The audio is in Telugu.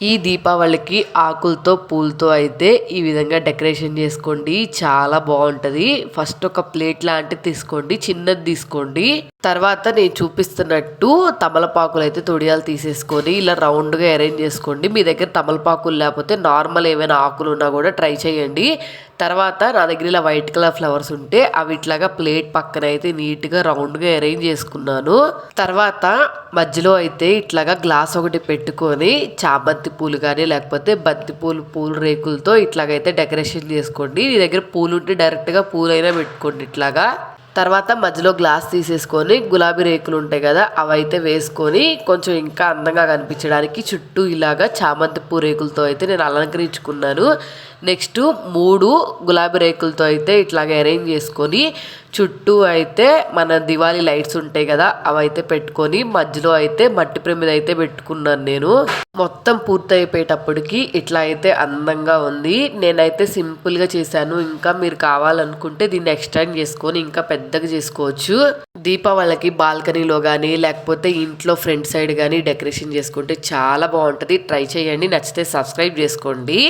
ఈ దీపావళికి ఆకులతో పూలతో అయితే ఈ విధంగా డెకరేషన్ చేసుకోండి, చాలా బాగుంటది. ఫస్ట్ ఒక ప్లేట్ లాంటిది తీసుకోండి, చిన్నది తీసుకోండి. తర్వాత నేను చూపిస్తున్నట్టు తమలపాకులు అయితే తొడియాలు తీసేసుకొని ఇలా రౌండ్ గా అరేంజ్ చేసుకోండి. మీ దగ్గర తమలపాకులు లేకపోతే నార్మల్ ఏమైనా ఆకులు ఉన్నా కూడా ట్రై చేయండి. తర్వాత నా దగ్గర ఇలా వైట్ కలర్ ఫ్లవర్స్ ఉంటే అవి ఇట్లాగా ప్లేట్ పక్కన అయితే నీట్ గా రౌండ్ గా అరేంజ్ చేసుకున్నాను. తర్వాత మధ్యలో అయితే ఇట్లాగా గ్లాస్ ఒకటి పెట్టుకొని చామంతి పూలు కానీ లేకపోతే బంతి పూలు రేకులతో ఇట్లాగైతే డెకరేషన్ చేసుకోండి. మీ దగ్గర పూలు ఉంటే డైరెక్ట్ గా పూలైనా పెట్టుకోండి ఇట్లాగా. తర్వాత మధ్యలో గ్లాస్ తీసేసుకొని గులాబీ రేకులు ఉంటాయి కదా, అవైతే వేసుకొని కొంచెం ఇంకా అందంగా కనిపించడానికి చుట్టూ ఇలాగా చామంతి పూ రేకులతో అయితే నేను అలంకరించుకున్నాను. నెక్స్ట్ 3 గులాబీ రేకులతో అయితే ఇట్లాగ అరేంజ్ చేసుకొని చుట్టూ అయితే మన దివాళీ లైట్స్ ఉంటాయి కదా, అవైతే పెట్టుకొని మధ్యలో అయితే మట్టి ప్రమిద అయితే పెట్టుకున్నాను నేను. మొత్తం పూర్తయిపోయేటప్పటికి ఇట్లా అయితే అందంగా ఉంది. నేనైతే సింపుల్గా చేశాను. ఇంకా మీరు కావాలనుకుంటే దీన్ని ఎక్స్టెండ్ చేసుకొని ఇంకా పెద్దగా చేసుకోవచ్చు. దీపావళికి బాల్కనీలో కానీ లేకపోతే ఇంట్లో ఫ్రంట్ సైడ్ కానీ డెకరేషన్ చేసుకుంటే చాలా బాగుంటుంది. ట్రై చేయండి, నచ్చితే సబ్స్క్రైబ్ చేసుకోండి.